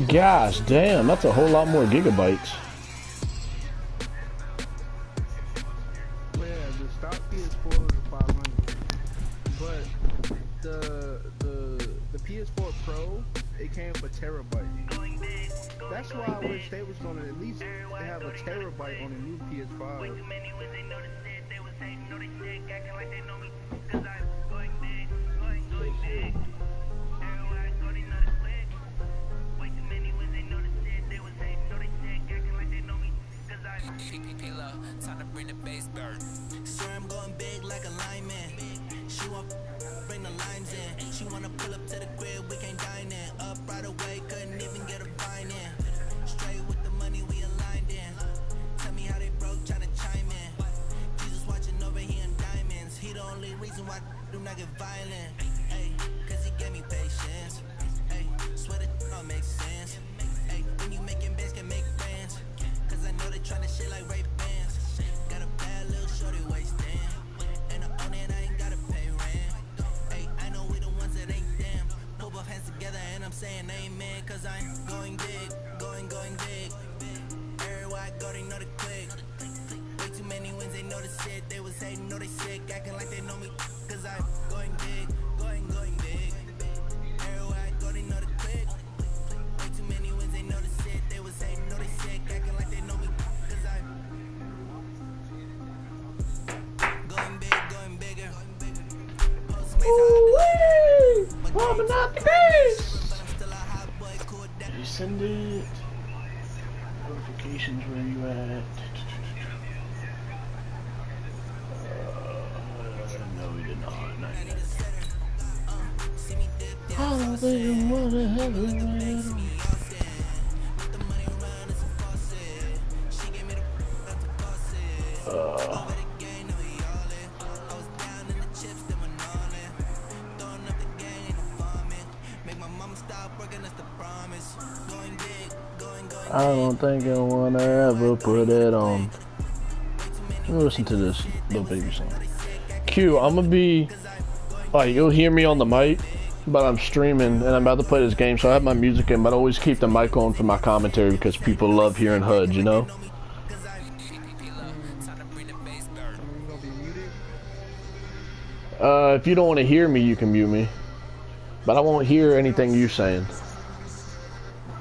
Gosh damn, that's a whole lot more gigabytes. Yeah, the stock PS4 is 500, but the PS4 Pro, it came for terabytes. That's why I wish they was gonna at least have a terabyte on a new PS5. Time to bring the bass bird. Sir, I'm going big like a lineman. She won't bring the limes in. She wanna pull up to the crib, we can't dine in. Up right away, couldn't even get a vine in. Straight with the money we aligned in. Tell me how they broke, tryna chime in. Jesus watching over here in diamonds. He the only reason why I do not get violent. Ay, cause he gave me patience. Ay, swear that all makes sense. Ay, when you making bands can make friends. Cause I know they tryna shit like Ray Bans. Got a bad little shorty wasting. And I own it, I ain't gotta pay rent. Hey, I know we the ones that ain't them. Pull both hands together and I'm saying amen. Cause I'm going big, going big. Everywhere I go, they know the click. Way too many wins, they know the shit. They was hating, know they sick, acting like they know me. Cause I'm going big, going big. Everywhere I go, they know the click. Way too many wins, they know the shit. They was hating, know they sick, acting like they know me. Cause I'm going big, going bigger. Ooh-wee! Warming up the base! Send it. Notifications, where you at? No, we did not. Not yet. I don't think I wanna have it right. I don't think I wanna ever put it on. Let me listen to this little baby song. Q, I'm gonna be like, you'll hear me on the mic, but I'm streaming and I'm about to play this game, so I have my music in, but I always keep the mic on for my commentary because people love hearing HUD, you know? If you don't want to hear me, you can mute me. But I won't hear anything you're saying.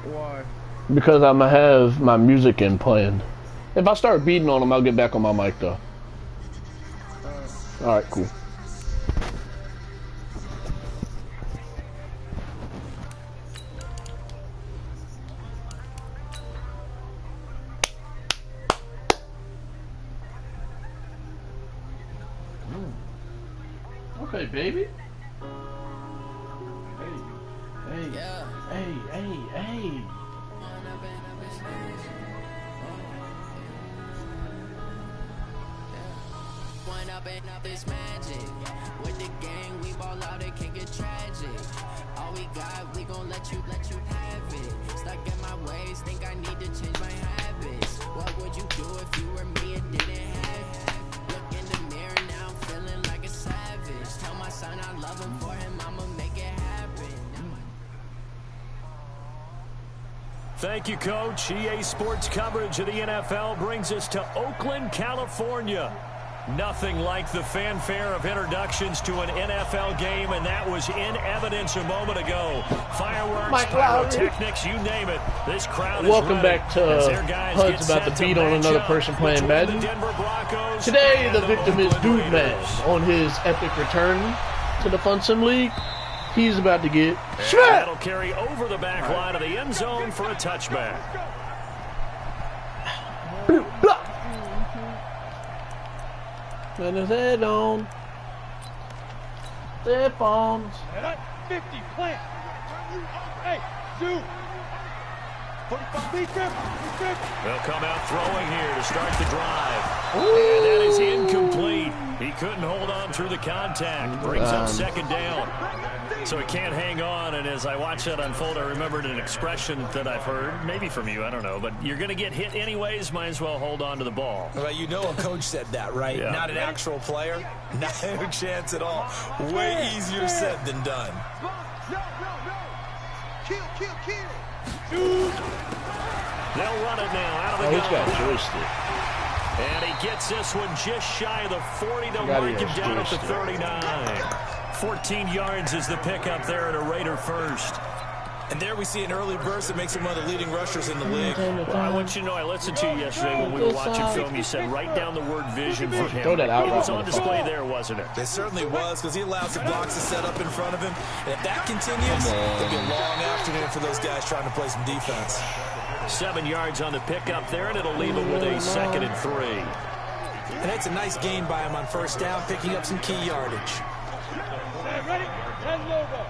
Why? Because I'm gonna have my music in playing. If I start beating on them, I'll get back on my mic though. Alright, cool. Okay, baby. Hey. Up this magic. With the gang, we ball out, it can get tragic. All we got, we gon' let you have it. Stuck in my ways, think I need to change my habits. What would you do if you were me and didn't have it? Look in the mirror now, I'm feeling like a savage. Tell my son I love him, for him I'ma make it happen. Thank you, Coach. EA Sports coverage of the NFL brings us to Oakland, California. Nothing like the fanfare of introductions to an NFL game, and that was in evidence a moment ago. Fireworks, pyrotechnics, you name it. This crowd is welcome back to HUD's about to beat on another person playing Madden. Today, the victim is Dude Man on his epic return to the Fun Sim League. He's about to get smacked. That'll carry over the back line of the end zone for a touchback. Block. And his head on. Step on. 50, plant. Hey, shoot. 45, beat them. They'll come out throwing here to start the drive. And that is incomplete. He couldn't hold on through the contact. Brings up second down. So he can't hang on, and as I watched that unfold, I remembered an expression that I've heard, maybe from you, I don't know, but you're going to get hit anyways, might as well hold on to the ball. Well, you know a coach said that, right? Yeah. Not an actual player. Not a chance at all. Way easier said than done. No. Kill. They'll run it now out of the Oh, he's got gun. joystick. And he gets this one just shy of the 40 to mark him down at the 39. 14 yards is the pickup there at a Raider first. And there we see an early burst that makes him one of the leading rushers in the league. Well, I want you to know, I listened to you yesterday when we were watching film. You said write down the word vision for him. Throw that out. It was on display there, wasn't it? It certainly was, because he allows the blocks to set up in front of him. And if that continues, it'll be a long afternoon for those guys trying to play some defense. 7 yards on the pickup there, and it'll leave him with a 2nd and 3. And that's a nice gain by him on first down, picking up some key yardage. Ready? 10 logo.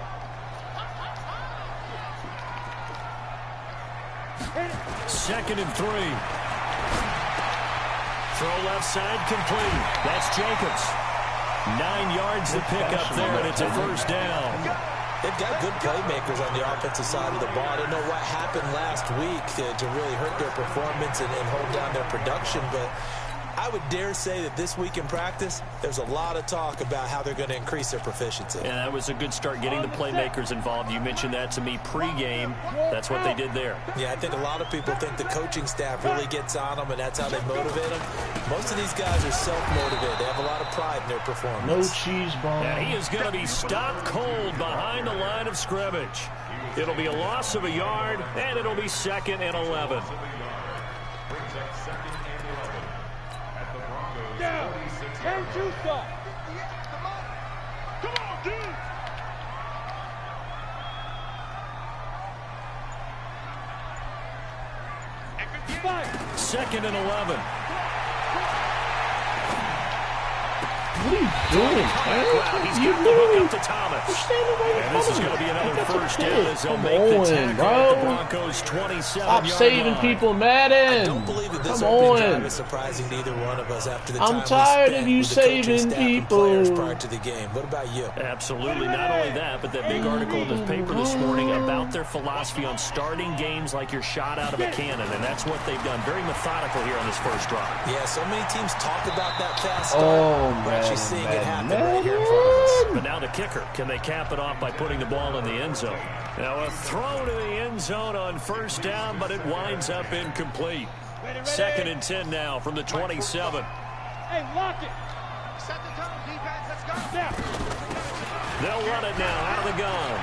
2nd and 3. Throw left side complete. That's Jacobs. 9 yards to pick up there, and it's a first down. They've got good playmakers on the offensive side of the ball. I don't know what happened last week to really hurt their performance and hold down their production, but I would dare say that this week in practice, there's a lot of talk about how they're going to increase their proficiency. Yeah, that was a good start getting the playmakers involved. You mentioned that to me pregame. That's what they did there. Yeah, I think a lot of people think the coaching staff really gets on them, and that's how they motivate them. Most of these guys are self-motivated. They have a lot of pride in their performance. No cheese bomb. And he is going to be stopped cold behind the line of scrimmage. It'll be a loss of a yard, and it'll be 2nd and 11. Down. 10-2 stop. Come on, dude. Five. 2nd and 11. What are you doing, Wow, he's man? got the hook up to Thomas. And And this is going to be another first down as they'll make the tackle at the Broncos' 27-yard Stop saving line. people, Madden. I don't believe that this Come opening drive on. is surprising to either one of us after the I'm time we tired spent of you with the coaching saving staff and players people. prior to the game. What about you? Absolutely. Not only that, but that big article in the paper this morning about their philosophy on starting games like you're shot out of a cannon, and that's what they've done. Very methodical here on this first drive. Yeah, so many teams talk about that fast start. Oh, We're actually man, seeing man, it happen man. right here in front of us. But now the kicker. Can they cap it off by putting the ball in the end zone? Now a throw to the end zone on first down, but it winds up incomplete. 2nd and 10 now from the 27. Hey, lock it. Set the tone, defense. Let's go. Now. They'll run it now out of the gun.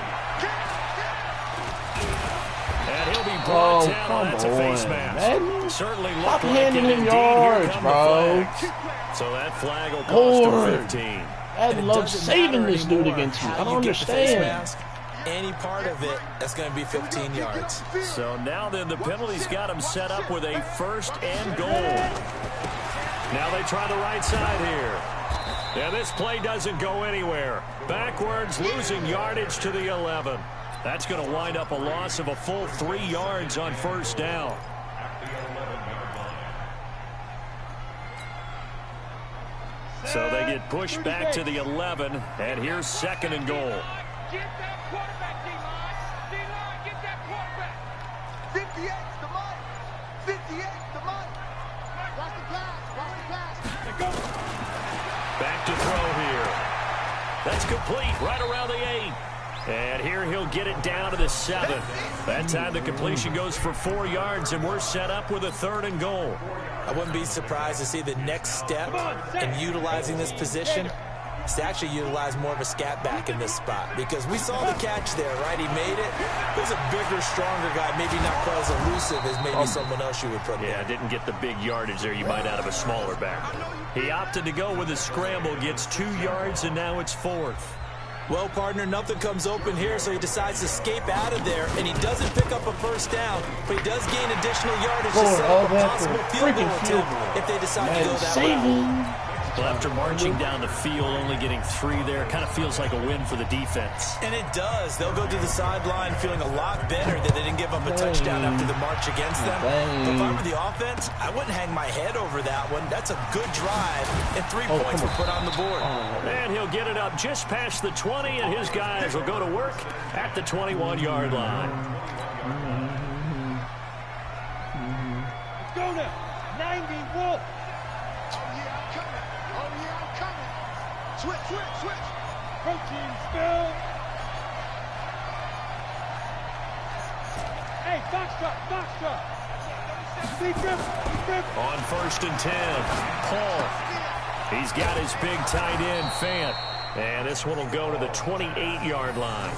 And he'll be brought down. come That's a face on, mask. man. Certainly Stop looked like it. handing him Indeed, yards, here come the bro. flags. So that flag will cost him Lord. 15. I And it love doesn't saving matter this dude anymore against me. how I don't you get the face understand. mask. Any part of it, that's going to be 15 yards. So now then the penalty's got him set up with a 1st and goal. Now they try the right side here. Yeah, this play doesn't go anywhere. Backwards, losing yardage to the 11. That's going to wind up a loss of a full 3 yards on first down. So they get pushed back to the 11, and here's 2nd and goal. Get that quarterback, D-line. D-line, get that quarterback. 58's the mic. 58's the mic. Watch the pass. Watch the pass. Let's go. Back to throw here. That's complete right around the 8. And here he'll get it down to the 7. That time the completion goes for 4 yards, and we're set up with a 3rd and goal. I wouldn't be surprised to see the next step in utilizing this position is to actually utilize more of a scat back in this spot, because we saw the catch there, right? He made it. There's a bigger, stronger guy, maybe not quite as elusive as maybe someone else you would put Yeah, there. didn't get the big yardage there you might out of a smaller back. He opted to go with a scramble, gets 2 yards, and now it's 4th. Well, partner, nothing comes open here, so he decides to escape out of there, and he doesn't pick up a first down, but he does gain additional yardage to set up a possible field goal attempt if they decide to go that route. Well, after marching down the field, only getting 3 there, kind of feels like a win for the defense. And it does. They'll go to the sideline feeling a lot better that they didn't give up a touchdown after the march against them. But if I were the offense, I wouldn't hang my head over that one. That's a good drive, and 3 points were put on the board. And he'll get it up just past the 20, and his guys will go to work at the 21-yard line. Let's go now. 90 Wolf. Switch. Protein spill. Hey, Hey, Foxtrot. Big grip. On 1st and 10, Paul. He's got his big tight end, Fant. And this one will go to the 28-yard line.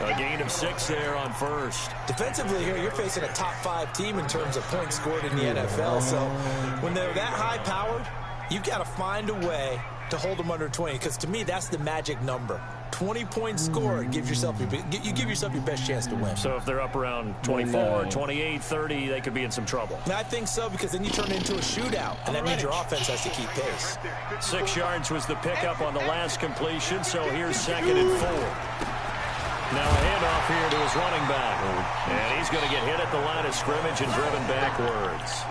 A gain of 6 there on 1st. Defensively here, you're facing a top 5 team in terms of points scored in the NFL. So when they're that high-powered, you've got to find a way to hold them under 20. Because to me, that's the magic number. 20 points scored gives yourself you give yourself your best chance to win. So if they're up around 24, 28, 30, they could be in some trouble. And I think so, because then you turn it into a shootout, and that means your offense has to keep pace. 6 yards was the pickup on the last completion, so here's 2nd and 4. Now a handoff here to his running back. And he's going to get hit at the line of scrimmage and driven backwards.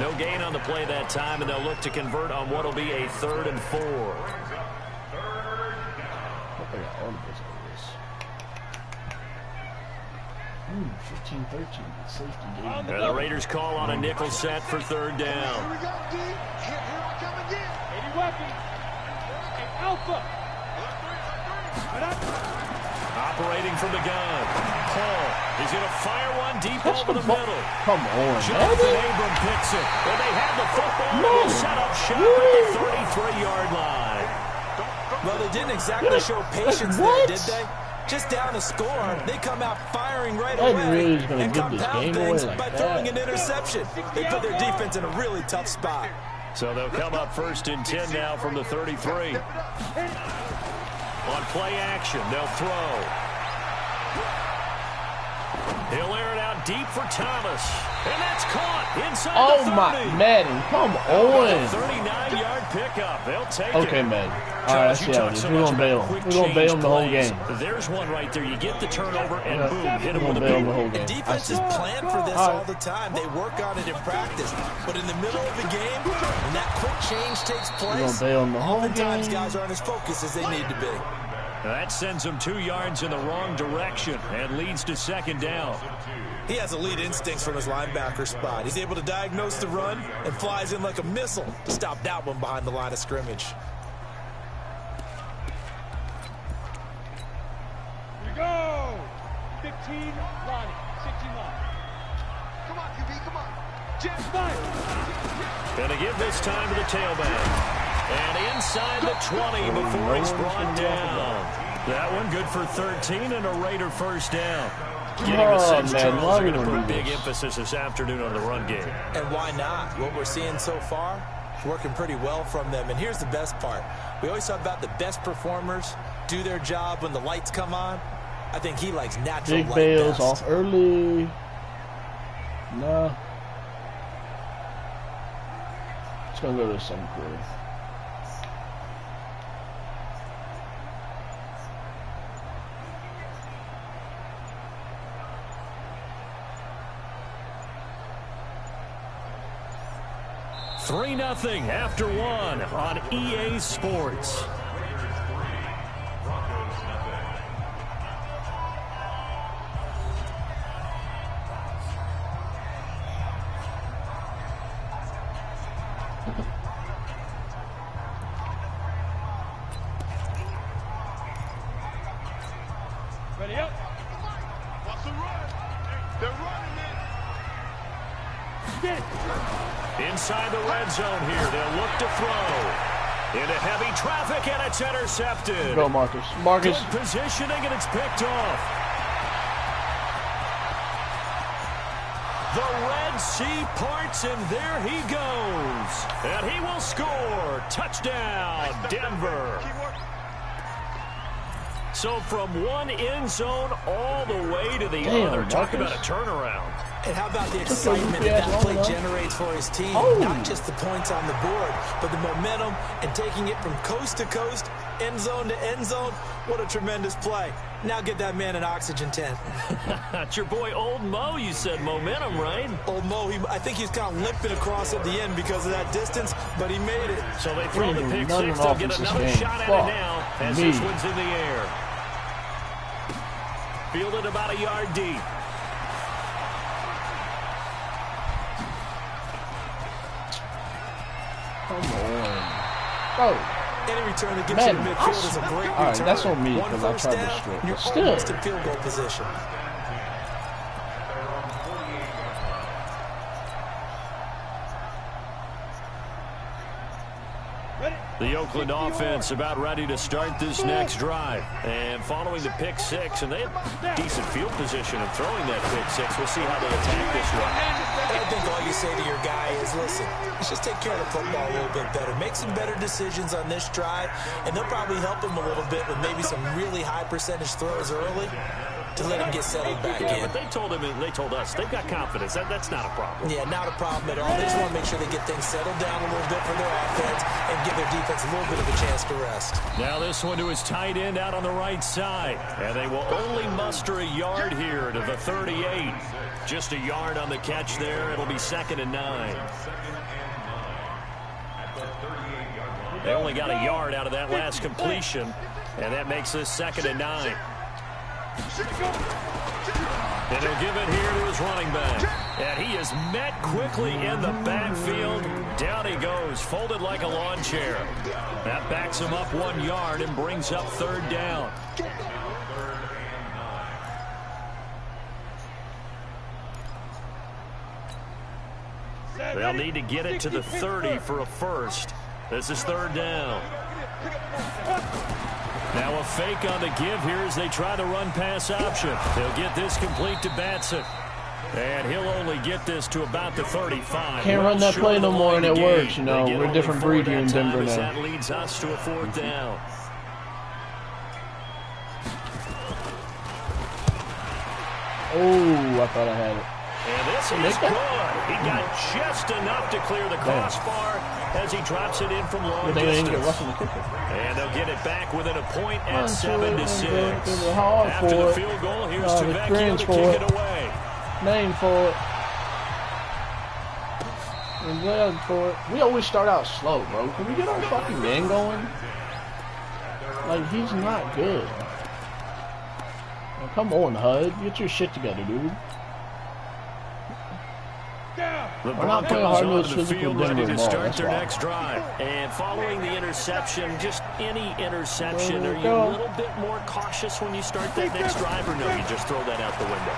No gain on the play that time, and they'll look to convert on what will be a 3rd and 4. 15-13, safety game. And the Raiders call on a nickel set for 3rd down. Here we go, D. Here I come again. Eddie Weapon. And Alpha. Operating from the gun. Paul. He's going to fire one deep over the middle. Come on, Jonathan Abram picks it. And they have the football. They'll set up shop at the 33-yard line. Well, they didn't exactly show patience there, did they? Just down a score, they come out firing right away and compound things by throwing an interception. They put their defense in a really tough spot. So they'll come up 1st and 10 now from the 33. On play action, they'll throw. He'll air it out deep for Thomas. And that's caught inside the 30. Oh, my, Madden, come on. 39-yard pickup. They'll take it. Okay, Madden. All right, let's see how it is. We're going to bail him. We're going to bail him the whole game. There's one right there. You get the turnover and boom, hit him with a bail boot. the whole game. And defenses plan for this all the time. They work on it in practice. But in the middle of the game, when that quick change takes place, oftentimes guys aren't as focused as they need to be. That sends him 2 yards in the wrong direction and leads to 2nd down. He has elite instincts from his linebacker spot. He's able to diagnose the run and flies in like a missile to stop that one behind the line of scrimmage. Here we go. 15, Lonnie. 16 Lonnie. Come on, QB, come on. Jets fire. Gonna give this time to the tailback. And inside the 20 before he's brought down. That one good for 13 and a Raider 1st down. Getting the sense Charles are going to put big emphasis this afternoon on the run game. And why not? What we're seeing so far is working pretty well from them. And here's the best part. We always talk about the best performers do their job when the lights come on. I think he likes natural light best. Big bails off early. Nah. It's going to go to some quarter. Three 3-0 after 1 on EA Sports. Ready up. What's the run? They're running it. Get. Inside the red zone here, they'll look to throw. Into heavy traffic, and it's intercepted. Go, Marcus. Marcus. Good positioning, and it's picked off. The Red Sea parts, and there he goes. And he will score. Touchdown, Denver. So from one end zone all the way to the other. Talk about a turnaround. And how about the excitement that play generates for his team? Not just the points on the board, but the momentum and taking it from coast to coast, end zone to end zone. What a tremendous play. Now get that man an oxygen tent. It's your boy Old Mo, you said momentum, right? Old Mo, I think he's kind of limping across at the end because of that distance, but he made it. So they throw the pick six. They'll get another shot at it now as this one's in the air. Fielded about a yard deep. Come on. Oh. Any return that gets you to midfield is a great return. All right, that's on me because I tried to strip. But still. Almost in field goal position. The Oakland offense about ready to start this next drive. And following the pick six, and they have decent field position of throwing that pick six. We'll see how they attack this one. I think all you say to your guy is, listen, let's just take care of the football a little bit better. Make some better decisions on this drive, and they'll probably help him a little bit with maybe some really high percentage throws early to let him get settled back in. But they told him, and they told us, they've got confidence. That's not a problem. Yeah, not a problem at all. They just want to make sure they get things settled down a little bit for their offense and give their defense a little bit of a chance to rest. Now this one to his tight end out on the right side. And they will only muster a yard here to the 38. Just a yard on the catch there. It'll be 2nd and 9. They only got a yard out of that last completion. And that makes this 2nd and 9. And he'll give it here to his running back. And he is met quickly in the backfield. Down he goes, folded like a lawn chair. That backs him up 1 yard and brings up 3rd down. They'll need to get it to the 30 for a first. This is 3rd down. Now a fake on the give here as they try the run-pass option. They'll get this complete to Batson. And he'll only get this to about the 35. Can't run that play no more and it works, you know. We're a different breed here in Denver now. That leads us to a 4th down. Oh, I thought I had it. And this is good. He got just enough to clear the crossbar as he drops it in from long distance. And they'll get it back within a point at 7-6. After the field goal, here's Tuvecchio to kick it away. Name for it. And glad for it. We always start out slow, bro. Can we get our fucking game going? Like, he's not good. Now, come on, HUD. Get your shit together, dude. The We're not playing hard Broncos nose onto the physical field ready Denver to ball. start That's their why. next drive. And following the interception, just any interception, There are we you go. a little bit more cautious when you start that next drive, or no, you just throw that out the window?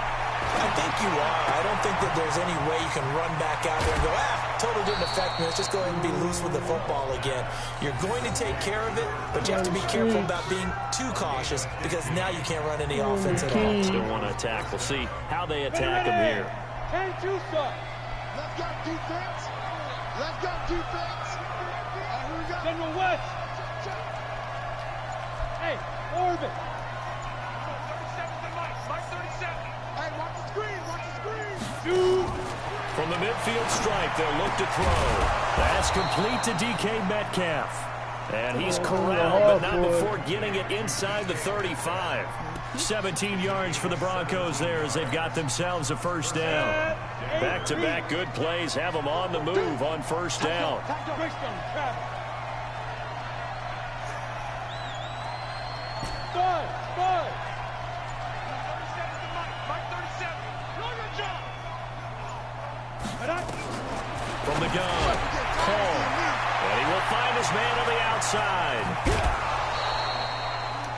I think you are. I don't think that there's any way you can run back out there and go, totally didn't affect me. Let's just go ahead and be loose with the football again. You're going to take care of it, but you have to be careful about being too cautious because now you can't run any offense at all. Still want to attack. We'll see how they attack him here. 10-2 start. Left guard defense. Left guard defense. Here we go. General West. Hey, Orbit. 37 to Mike. Mike 37. Hey, watch the screen. Watch the screen. From the midfield stripe, they'll look to throw. That's complete to DK Metcalf. And he's corralled, but not before getting it inside the 35. 17 yards for the Broncos there as they've got themselves a 1st down. Back-to-back good plays have them on the move on 1st down. From the gun, Paul. And he will find his man on the outside.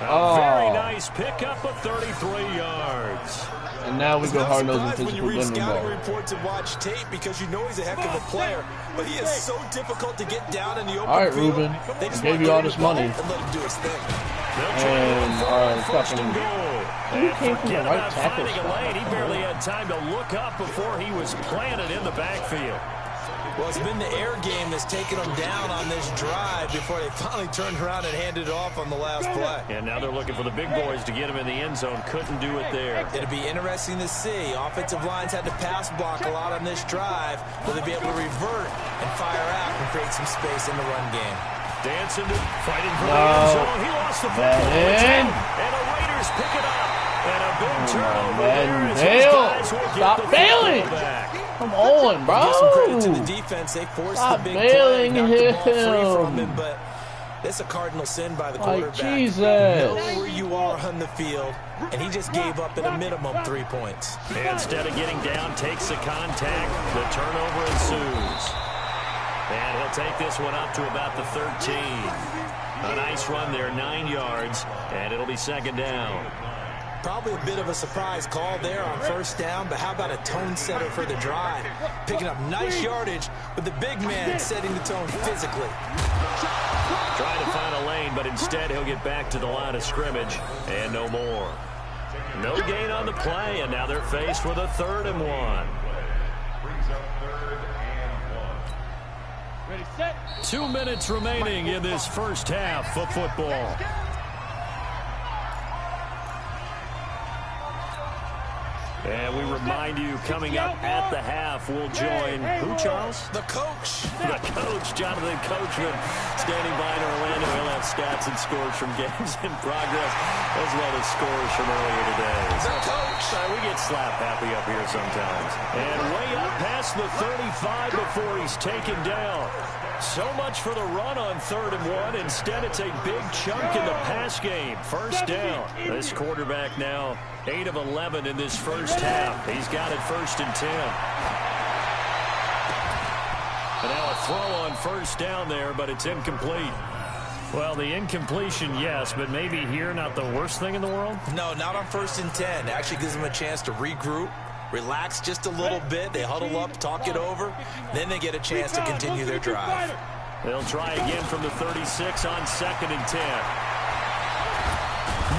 A very nice pickup of 33 yards. And now we go hard nose and physical when you read Denver scouting ball. reports and watch tape because you know he's a heck of a player, but he is so difficult to get down in the open All right, field. Ruben. They I just gave want you to all get this him the ball money. and let him do his thing. And our fucking who came from the Forget right about tackle finding a spot? lane. He barely had time to look up before he was planted in the backfield. Well, it's been the air game that's taken them down on this drive before they finally turned around and handed it off on the last play. And now they're looking for the big boys to get him in the end zone. Couldn't do it there. It'll be interesting to see. Offensive lines had to pass block a lot on this drive. Will they be able to revert and fire out and create some space in the run game? Dancing, fighting for the end zone. He lost the football. And the Raiders pick it up. And a big turnover there as these guys will get Stop the failing! football back. Come on, bro. Give some credit to the defense. They forced Stop the big play, bailing knocked the ball free from him. him, but it's a cardinal sin by the Like, quarterback. Jesus. Know where you are on the field, and he just gave up at a minimum 3 points. Instead of getting down, takes the contact. The turnover ensues. And he'll take this one up to about the 13. A nice run there, 9 yards, and it'll be 2nd down. Probably a bit of a surprise call there on 1st down, but how about a tone setter for the drive? Picking up nice yardage with the big man setting the tone physically. Trying to find a lane, but instead he'll get back to the line of scrimmage and no more. No gain on the play, and now they're faced with a 3rd and 1. Ready, set. 2 minutes remaining in this first half of football. And we remind you, coming up at the half, we'll join who, Charles? The coach. The coach, Jonathan Coachman, standing by in Orlando. He'll have stats and scores from games in progress, as well as scores from earlier today. The coach. We get slap happy up here sometimes. And way up past the 35 before he's taken down. So much for the run on 3rd and 1. Instead, it's a big chunk in the pass game. First down. This quarterback now 8 of 11 in this first half. He's got it 1st and 10. And now a throw on first down there, but it's incomplete. Well, the incompletion, yes, but maybe here not the worst thing in the world? No, not on 1st and 10. It actually gives them a chance to regroup, relax just a little bit. They huddle up, talk it over. Then they get a chance to continue their drive. They'll try again from the 36 on 2nd and 10.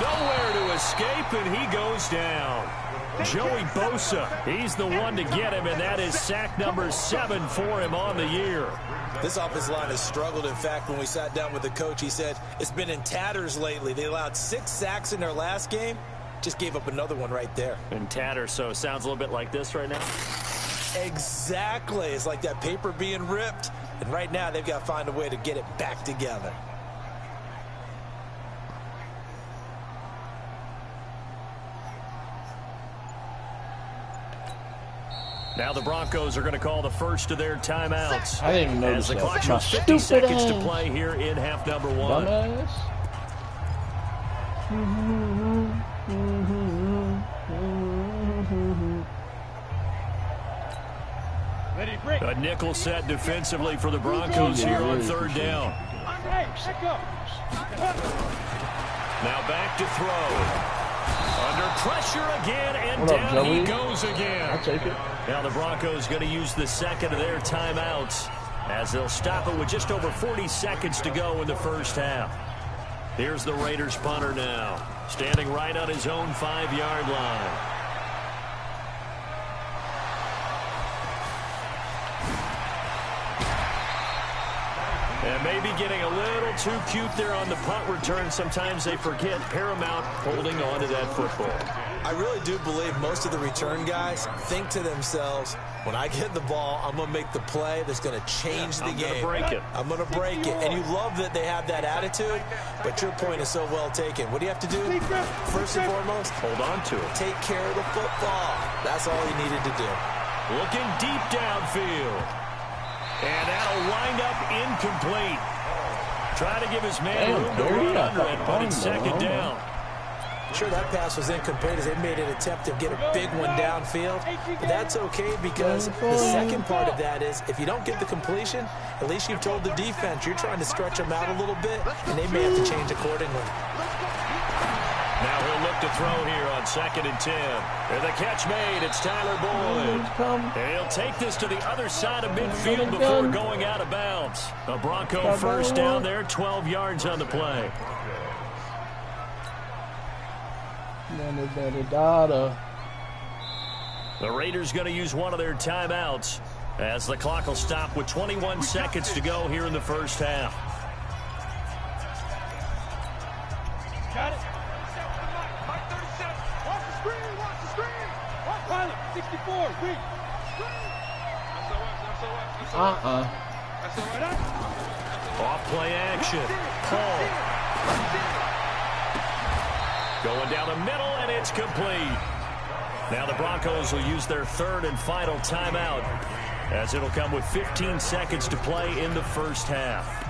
Nowhere to escape, and he goes down. Joey Bosa, he's the one to get him, and that is sack number 7 for him on the year. This offensive line has struggled. In fact, when we sat down with the coach, he said it's been in tatters lately. They allowed 6 sacks in their last game. Just gave up another one right there. In tatters, so it sounds a little bit like this right now? Exactly. It's like that paper being ripped. And right now, they've got to find a way to get it back together. Now the Broncos are going to call the first of their timeouts. I didn't even notice as the clock that. shows 50 seconds to play here in half number 1. Dumbass. Ready, break. A nickel set defensively for the Broncos here on 3rd down. Hey, let go. Now back to throw. Under pressure again, and What up, down Joey? he goes again. I'll take it. Now the Broncos going to use the 2nd of their timeouts as they'll stop it with just over 40 seconds to go in the first half. Here's the Raiders punter now, standing right on his own 5-yard line. And maybe getting a little too cute there on the punt return. Sometimes they forget paramount holding on to that football. I really do believe most of the return guys think to themselves, when I get the ball, I'm going to make the play that's going to change the game. I'm going to break it. I'm going to break it. And you love that they have that attitude, but your point is so well taken. What do you have to do? First and foremost, hold on to it. Take care of the football. That's all you needed to do. Looking deep downfield. And that'll wind up incomplete. Try to give his man room to run under it, but it's 2nd down. Sure, that pass was incomplete as they made an attempt to get a big one downfield. But that's okay because the second part of that is if you don't get the completion, at least you've told the defense you're trying to stretch them out a little bit, and they may have to change accordingly. Now he'll look to throw here on 2nd and 10. And the catch made. It's Tyler Boyd. And he'll take this to the other side of midfield before going out of bounds. A Bronco first down there, 12 yards on the play. The Raiders going to use one of their timeouts as the clock will stop with 21 seconds to go here in the first half. Got it. Watch the screen. Pilot, 64, weak. Off play action. Paul. Going down the middle, and it's complete. Now the Broncos will use their 3rd and final timeout as it'll come with 15 seconds to play in the first half.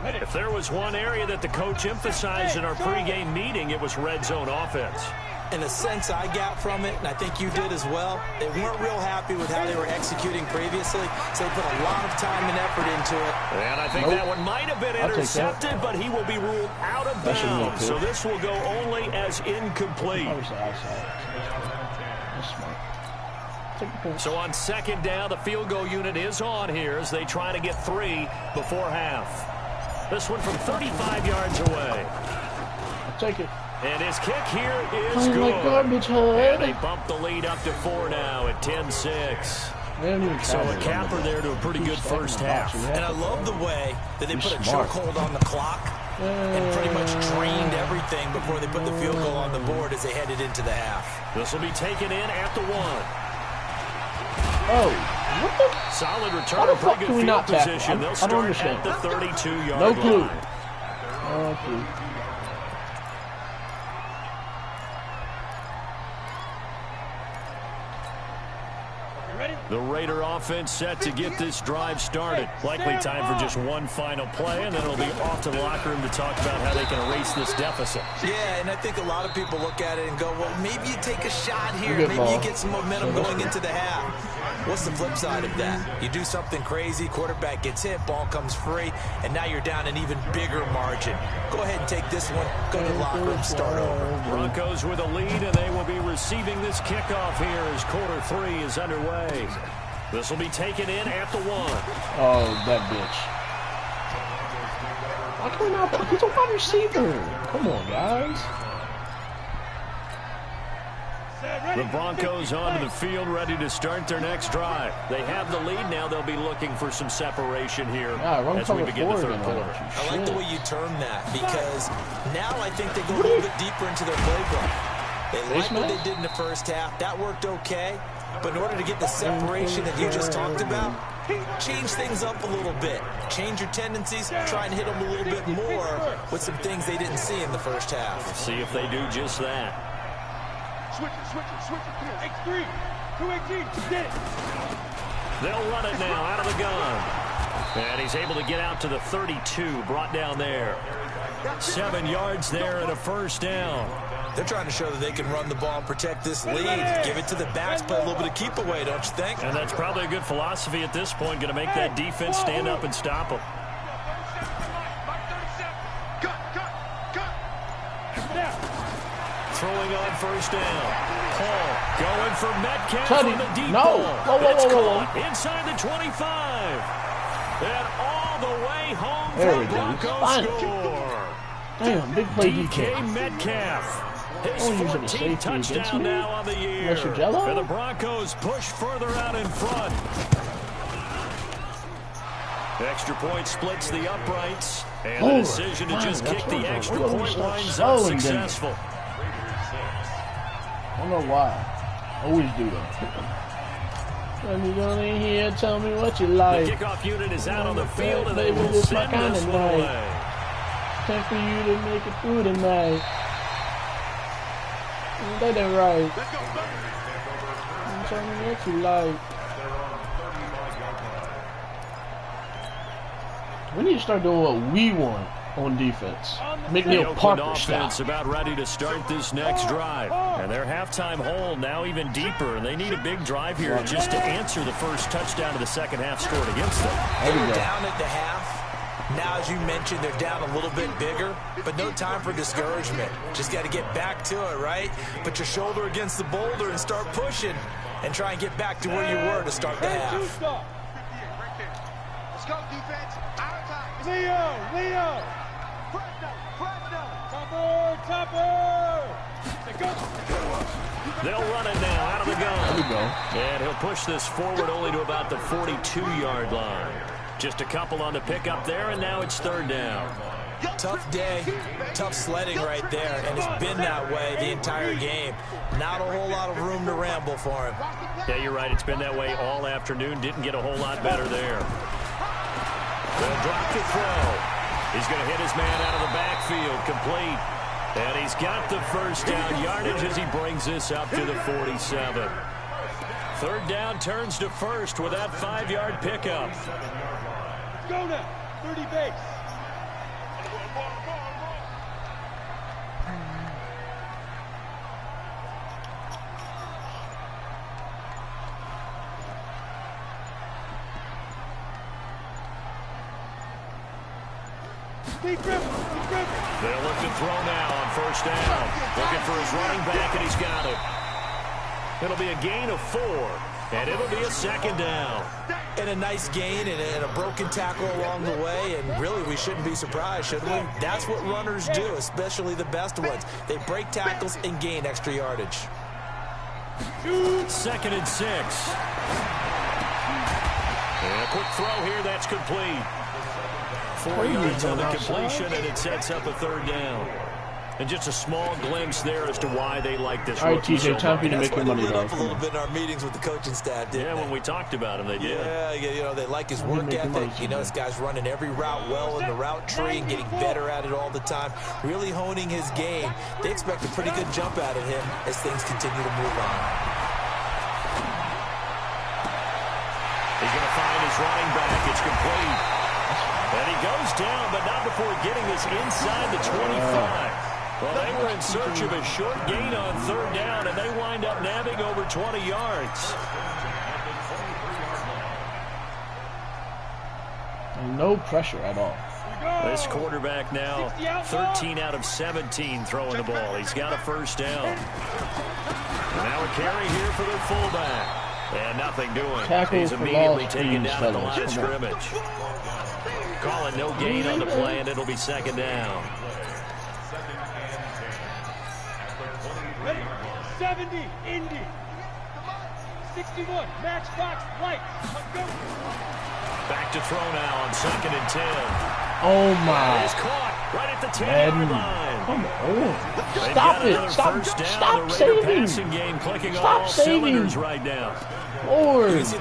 If there was one area that the coach emphasized in our pregame meeting, it was red zone offense. And the sense I got from it, and I think you did as well, they weren't real happy with how they were executing previously, so they put a lot of time and effort into it. And I think that one might have been intercepted, but he will be ruled out of bounds. So this will go only as incomplete. take the points. So on second down, the field goal unit is on here as they try to get 3 before half. This one from 35 yards away. I'll take it. And his kick here is Playing good. like garbage, And they bump the lead up to 4 now at 10-6. So a capper there to a pretty good first half. And I love the way that they put a chokehold on the clock and pretty much drained everything before they put the field goal on the board as they headed into the half. This will be taken in at the 1. Oh, what the? Solid return, How the fuck pretty can we good not field tackle? position. They'll I don't start understand. at the 32-yard No clue. line. No clue. The Raider offense set to get this drive started. Likely time for just one final play, and then it'll be off to the locker room to talk about how they can erase this deficit. Yeah, and I think a lot of people look at it and go, well, maybe you take a shot here. Good Maybe ball. you get some momentum going into the half. What's the flip side of that? You do something crazy, quarterback gets hit, ball comes free, and now you're down an even bigger margin. Go ahead and take this one, go to the locker room, start over. Broncos with a lead, and they will be receiving this kickoff here as quarter 3 is underway. This will be taken in at the 1. Oh, that bitch. Why can we not? He's a wide receiver. Come on, guys. The Broncos onto the field, ready to start their next drive. They have the lead now. They'll be looking for some separation here as we begin the third quarter. I like the way you term that because now I think they go a little bit deeper into their playbook. They like what they did in the first half. That worked okay. But in order to get the separation that you just talked about, change things up a little bit. Change your tendencies, try and hit them a little bit more with some things they didn't see in the first half. We'll see if they do just that. Switch it. Come on. X3. 218. Get it. They'll run it now out of the gun. And he's able to get out to the 32, brought down there. 7 yards there and a first down. They're trying to show that they can run the ball and protect this lead. Give it to the backs, play a little bit of keep away, don't you think? And that's probably a good philosophy at this point, going to make that defense stand up and stop them. Throwing on first down. Paul going for Metcalf on the deep ball. It's caught inside the 25. And all the way home for Broncos score. Damn, big play DK defense. Metcalf. His Don't use it as 14th safety touchdown against me. now on the year. Unless you're Jello. And the Broncos push further out in front. Extra point splits the uprights. And the decision to just kick the extra point winds up successful. I don't know why. Always do that. Let me go in here, tell me what you like. The kickoff unit is out on the field, and they Baby, will this my send kind this of one night. away. Time for you to make it through tonight. That ain't right. Tell me what you like. We need to start doing what we want on defense. The McNeil Oakland Parker style. offense about ready to start this next drive. And their halftime hole now even deeper. And they need a big drive here just to answer the first touchdown of the second half scored against them. They were down at the half. Now, as you mentioned, they're down a little bit bigger, but no time for discouragement. Just got to get back to it, right? Put your shoulder against the boulder and start pushing and try and get back to where you were to start the half. Let's go, defense. Our time. Leo. Topper. They'll run it now out of the gun. There we go. And he'll push this forward only to about the 42-yard line. Just a couple on the pickup there, and now it's third down. Tough day, tough sledding right there, and it's been that way the entire game. Not a whole lot of room to ramble for him. Yeah, you're right. It's been that way all afternoon. Didn't get a whole lot better there. They'll drop the throw. He's going to hit his man out of the backfield, complete. And he's got the first down yardage as he brings this up to the 47. Third down turns to first with that 5-yard pickup. Go now. 30 base. Deep river. They'll look to throw now on first down. Looking for his running back, and he's got it. It'll be a gain of 4. And it'll be a second down. And a nice gain and a broken tackle along the way, and really we shouldn't be surprised, should we? That's what runners do, especially the best ones. They break tackles and gain extra yardage. 2nd and 6. And a quick throw here, that's complete. 4 yards on the completion, and it sets up a 3rd down. And just a small glimpse there as to why they like this. All right, TJ, time for you to make your money, though. A little bit in our meetings with the coaching staff, didn't they? When we talked about him, they did. Yeah, you know, they like his work ethic. You know, this guy's running every route well in the route tree and getting better at it all the time, really honing his game. They expect a pretty good jump out of him as things continue to move on. He's going to find his running back. It's complete. And he goes down, but not before getting this inside the 25. Well, they were in search of a short gain on 3rd down, and they wind up nabbing over 20 yards. No pressure at all. This quarterback now 13 out of 17 throwing the ball. He's got a 1st down. And now a carry here for their fullback. And nothing doing. He's immediately taken down at the line of scrimmage. Calling no gain on the play, and it'll be 2nd down. 70, Indy. 61, matchbox, light. Go. Back to throw now on 2nd and 10. Oh my. He's caught right at the 10-yard line. Come on. Stop it. Stop saving. Game clicking Stop all saving. cylinders right now. Lord, why is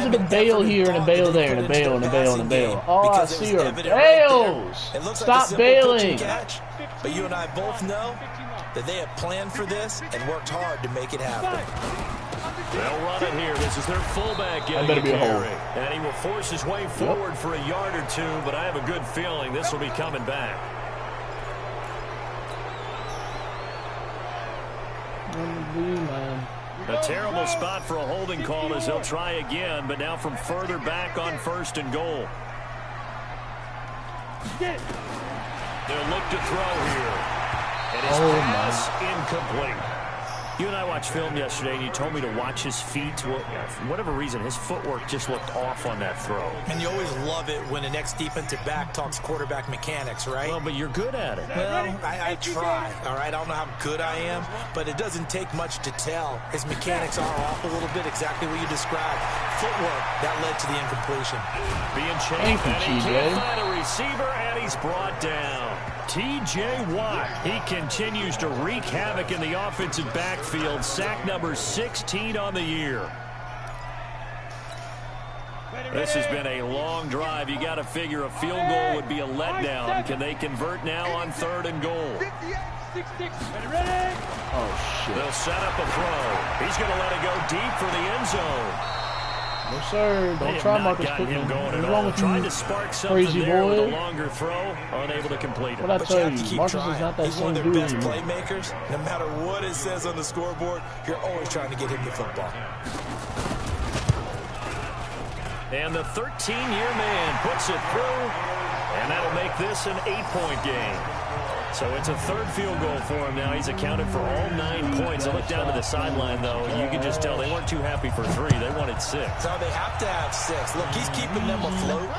it a bail here and a bail there and a bail and a bail and a bail? All I see are bails. Stop bailing. But you and I both know that they have planned for this and worked hard to make it happen. They'll run it here. This is their fullback getting a carry. And he will force his way forward for a yard or two, but I have a good feeling this will be coming back. A terrible spot for a holding call as they'll try again, but now from further back on 1st and goal. They'll look to throw here. And his pass incomplete. You and I watched film yesterday, and you told me to watch his feet. Well, for whatever reason, his footwork just looked off on that throw. And you always love it when the next defensive back talks quarterback mechanics, right? Well, but you're good at it. Well, I try, all right? I don't know how good I am, but it doesn't take much to tell. His mechanics are off a little bit, exactly what you described. Footwork, that led to the incompletion. Being chased, and he can't find a receiver, and he's brought down. T.J. Watt, he continues to wreak havoc in the offensive backfield. Sack number 16 on the year. This has been a long drive. You got to figure a field goal would be a letdown. Can they convert now on 3rd and goal? Oh, shit. They'll set up a throw. He's going to let it go deep for the end zone. No, sir. Don't try Marcus Pittman. What's wrong with Trying you, to spark something crazy there boy? with a longer throw, unable to complete it. What I tell you, Marcus trying. is not that He's same one of dude their best anymore. playmakers. No matter what it says on the scoreboard, you're always trying to get him the football. And the 13-year man puts it through, and that'll make this an 8-point game. So it's a 3rd field goal for him now. He's accounted for all 9 points. I look down to the sideline, though, and you can just tell they weren't too happy for 3. They wanted 6. So they have to have 6. Look, he's keeping them afloat,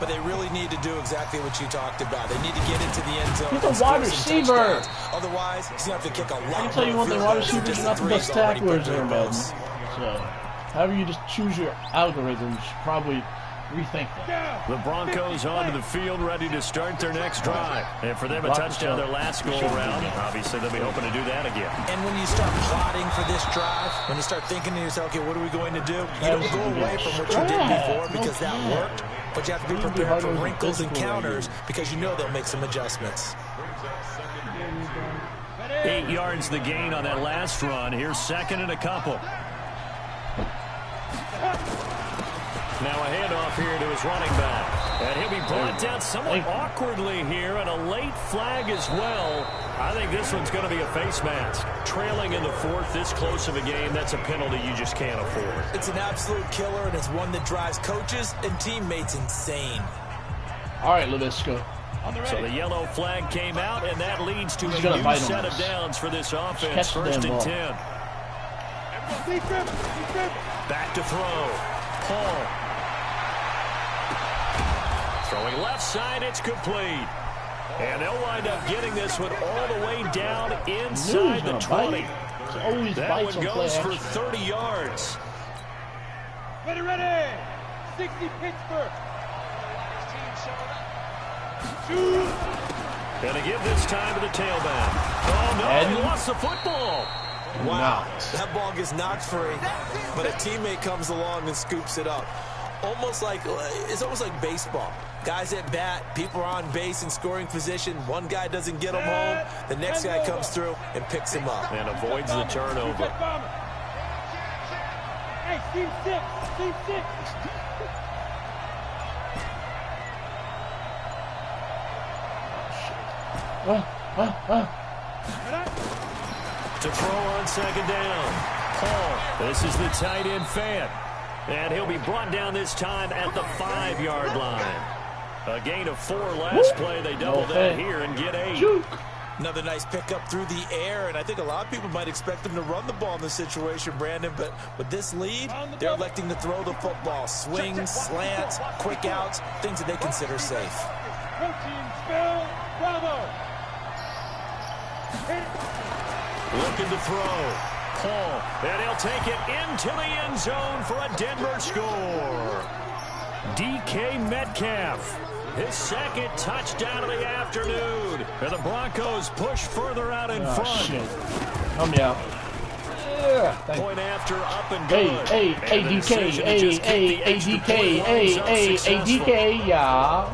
but they really need to do exactly what you talked about. They need to get into the end zone. He's a wide receiver. Otherwise, he's going to have to kick a lot. I can tell you one thing, wide receivers are not the best tacklers there, man. So, however you just choose your algorithms, you should probably rethink that. The Broncos onto the field, ready to start their next drive. And for them, a touchdown their last go-around. Obviously, they'll be hoping to do that again. And when you start plotting for this drive, when you start thinking to yourself, okay, what are we going to do? You don't go away from what you did before because that worked, but you have to be prepared for wrinkles and counters because you know they'll make some adjustments. 8 yards the gain on that last run. Here's 2nd and a couple. Now a handoff here to his running back. And he'll be brought down somewhat awkwardly here, and a late flag as well. I think this one's going to be a face mask. Trailing in the 4th, this close of a game, that's a penalty you just can't afford. It's an absolute killer, and it's one that drives coaches and teammates insane. All right, Lavisco. So the yellow flag came out, and that leads to a new set of downs for this offense. 1st and 10. Back to throw. Paul. Throwing left side, it's complete. And they'll wind up getting this one all the way down inside the 20. That one goes for 30 yards. Ready. 60 Pittsburgh. Shoot. Gonna give this time to the tailback. Oh, no, he lost the football. Wow, that ball gets knocked free, but a teammate comes along and scoops it up. It's almost like baseball. Guys at bat, people are on base in scoring position. One guy doesn't get him home. The next guy comes through and picks him up. And avoids the turnover. Hey, team six. To throw on second down. Paul, this is the tight end fan. And he'll be brought down this time at the 5-yard line. A gain of 4 last play. They double that here and get 8. Another nice pickup through the air, and I think a lot of people might expect them to run the ball in this situation, Brandon, but with this lead, they're electing to throw the football. Swings, slants, quick outs, things that they consider safe. Looking to throw. Paul, and he'll take it into the end zone for a Denver score. DK Metcalf, his second touchdown of the afternoon. And the Broncos push further out in front. Shit. Help me out. Yeah. Point after up and good. Hey, DK, DK, yeah.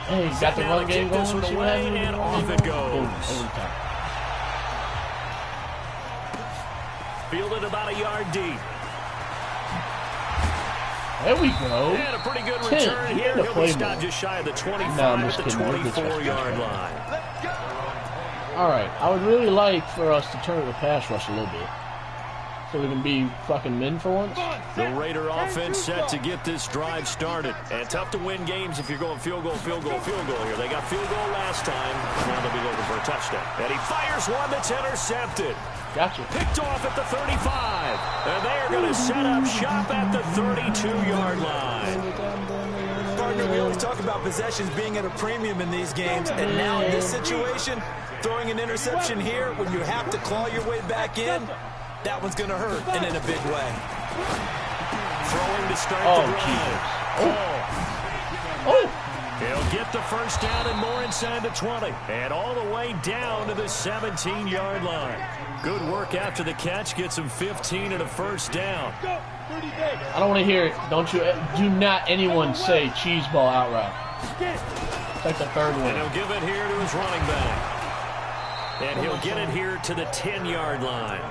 Hey, got the run game going. See what happens. And off it goes. Fielded about a yard deep. There we go. And a pretty good return here. He'll be stopped just shy of the 25 at the 24-yard line. All right, I would really like for us to turn the pass rush a little bit, so we can be fucking men for once. The Raider offense set to get this drive started. And tough to win games if you're going field goal here. They got field goal last time. Now they'll be looking for a touchdown. And he fires one that's intercepted. Gotcha. Picked off at the 35. And they are going to set up shop at the 32-yard line. Partner, we always talk about possessions being at a premium in these games. And now in this situation, throwing an interception here when you have to claw your way back in, that one's going to hurt, and in a big way. Throwing to start the drive. Oh. He'll get the first down and more inside the 20. And all the way down to the 17-yard line. Good work after the catch. Gets him 15 and a first down. I don't want to hear it. Do not anyone say cheese ball out route. It's like the third one. And he'll give it here to his running back. And he'll get it here to the 10-yard line.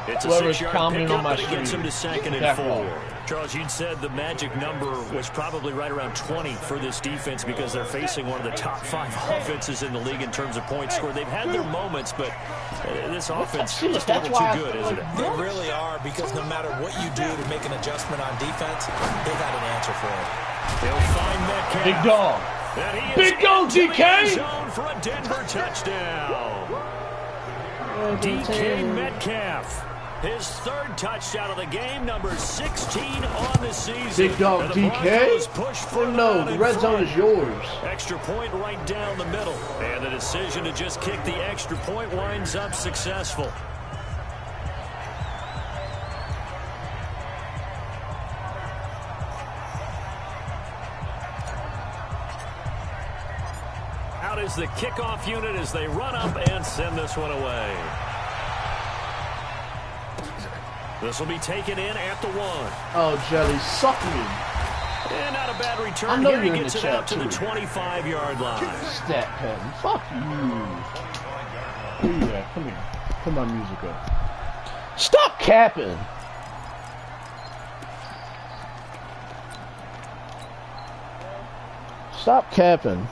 It's a 6-yard pickup, but it gets him to 2nd and 4. Charles, you'd said the magic number was probably right around 20 for this defense because they're facing one of the top 5 offenses in the league in terms of points scored. They've had their moments, but this offense is just a little too good, isn't it? They really are, because no matter what you do to make an adjustment on defense, they got an answer for it. They'll find Metcalf. Big dog. Big dog, DK! Zone for a Denver touchdown. DK Metcalf. His 3rd touchdown of the game, number 16 on the season. Big dog DK. Oh no, the red zone is yours. Extra point right down the middle. And the decision to just kick the extra point winds up successful. Out is the kickoff unit as they run up and send this one away. This will be taken in at the 1. Oh, Jelly, suck me. And not a bad return. I know here. you're He in gets the it chat, out to the 25-yard line. Stat pen. Fuck you. Where you at? Come here. Put my music up. Stop capping. Stop capping.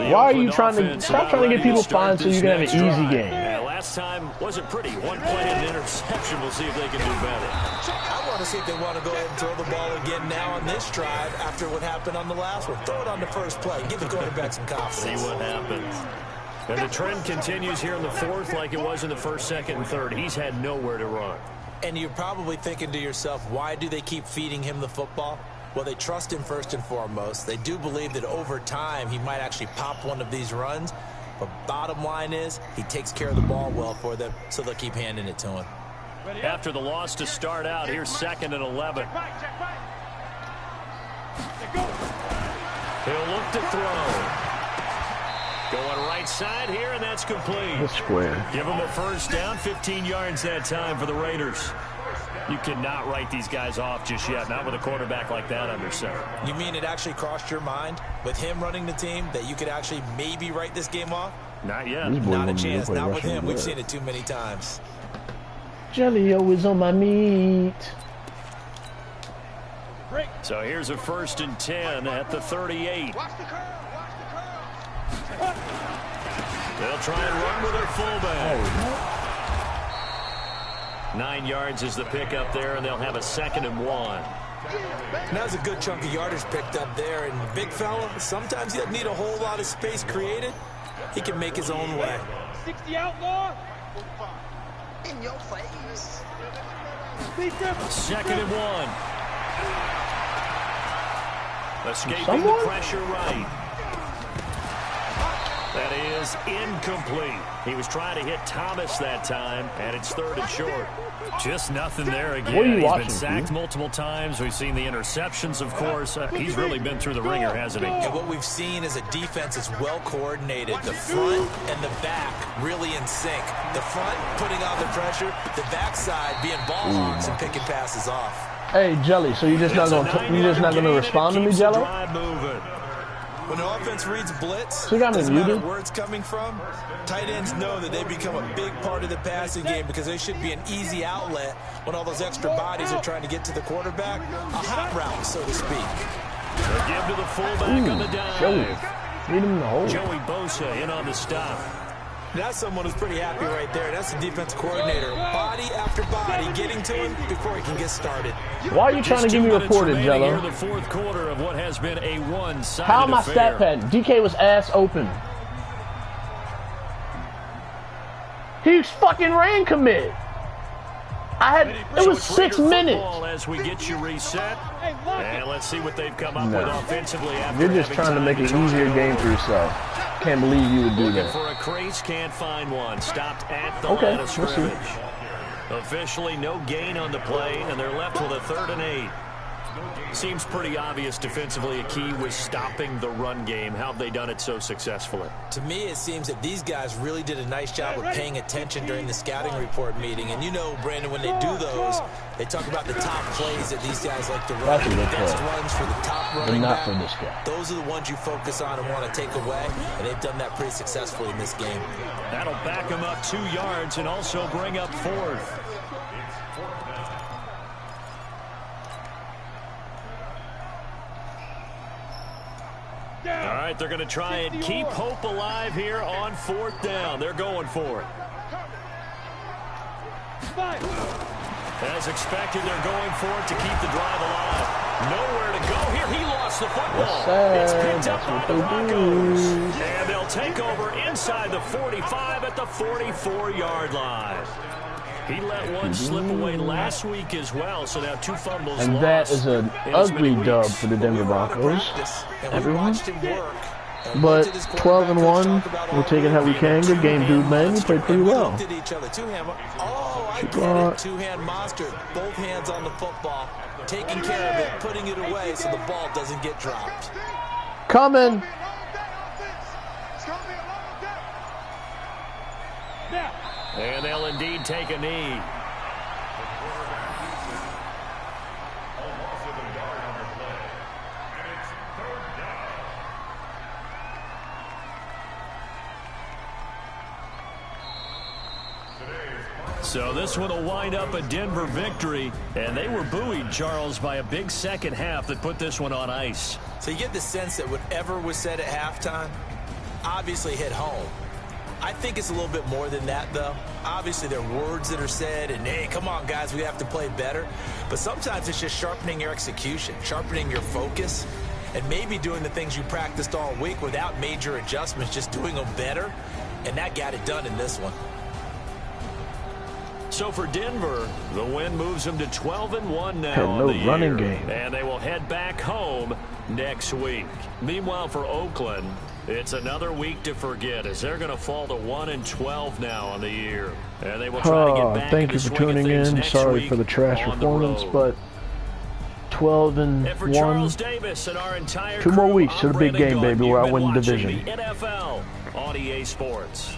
Why are you trying to stop trying to get people fined so you can have an easy game? Yeah, last time wasn't pretty. One play and an interception. We'll see if they can do better. I want to see if they want to go ahead and throw the ball again now on this drive after what happened on the last one. Throw it on the first play. Give the quarterback some confidence. See what happens. And the trend continues here in the fourth like it was in the first, second, and third. He's had nowhere to run. And you're probably thinking to yourself, why do they keep feeding him the football? Well, they trust him first and foremost. They do believe that over time he might actually pop one of these runs. But bottom line is he takes care of the ball well for them, so they'll keep handing it to him. After the loss to start out, here's 2nd and 11. He'll look to throw. Going right side here, and that's complete. That's square. Give him a first down, 15 yards that time for the Raiders. You cannot write these guys off just yet, not with a quarterback like that under center. You mean it actually crossed your mind with him running the team that you could actually maybe write this game off? Not yet. Not a chance. Not with him. We've seen it too many times. Jelly always on my meat. So here's a 1st and 10 at the 38. They'll try and run with their fullback. 9 yards is the pickup there, and they'll have a 2nd and 1. That's a good chunk of yardage picked up there. And big fella, sometimes he doesn't need a whole lot of space created. He can make his own way. 60 outlaw. In your face. 2nd and 1. Escaping the pressure right. That is incomplete. He was trying to hit Thomas that time, and it's 3rd and short. Just nothing there again. What are you He's watching, been sacked multiple times. We've seen the interceptions, of course. He's really been through the ringer, hasn't he? And what we've seen is a defense that's well coordinated. The front and the back really in sync. The front putting on the pressure, the backside being ball hawks and picking passes off. Hey, Jelly, so you're just not gonna respond to me, Jello? When the offense reads blitz, So doesn't matter where it's coming from, tight ends know that they become a big part of the passing game because they should be an easy outlet when all those extra bodies are trying to get to the quarterback. A hot route, so to speak. They'll give to the fullback on the dive. Joey. Lead him in the hole. Joey Bosa in on the stop. That's someone who's pretty happy right there. That's the defense coordinator. Body after body getting to him before he can get started. Why are you trying to give me reported, Jello? The fourth quarter of what has been a one-sided How am I affair. stat padding? DK was ass open. He fucking ran commit. It was 6 minutes. As we get you reset, and let's see what they've come up with offensively. After You're just trying to make an easier game for yourself. Can't believe you would do looking that. for a crease, can't find one. Stopped at the line of scrimmage. Officially no gain on the play, and they're left with a 3rd and 8. Seems pretty obvious defensively a key was stopping the run game. How have they done it so successfully? To me, it seems that these guys really did a nice job of paying attention during the scouting report meeting. And you know, Brandon, when they do those, they talk about the top plays that these guys like to run. The best runs for the top running back. But not for this guy. Those are the ones you focus on and want to take away, and they've done that pretty successfully in this game. That'll back them up 2 yards and also bring up 4th. All right, they're going to try and keep hope alive here on 4th down. They're going for it. As expected, they're going for it to keep the drive alive. Nowhere to go here. He lost the football. It's picked up by the Broncos. And they'll take over inside the 45 at the 44-yard line. He let one slip away last week as well, so now 2 fumbles and lost. that is an ugly dub for the Denver Broncos. Everyone. But 12-1, we'll take it how we can. Good game, dude, man. You played pretty well. Oh, I get it. Two-hand monster. Both hands on the football. Taking care of it, putting it away so the ball doesn't get dropped. Coming. And they'll indeed take a knee. So this one will wind up a Denver victory, and they were buoyed, Charles, by a big second half that put this one on ice. So you get the sense that whatever was said at halftime obviously hit home. I think it's a little bit more than that, though. Obviously, there are words that are said, and, hey, come on, guys, we have to play better. But sometimes it's just sharpening your execution, sharpening your focus, and maybe doing the things you practiced all week without major adjustments, just doing them better. and that got it done in this one. So for Denver, the win moves them to 12-1 now Had on no the year, running game. and they will head back home next week. Meanwhile, for Oakland, it's another week to forget as they're going to fall to 1-12 now on the year, and they will try to get back thank into you for swing of tuning things in. next Sorry week for the trash on the performance, road. but 12-1. And for Charles Davis and our entire 2 more crew, weeks to I'm the big Brandon game, Gaudin. baby, where You've I been win the watching division. the NFL on EA Sports.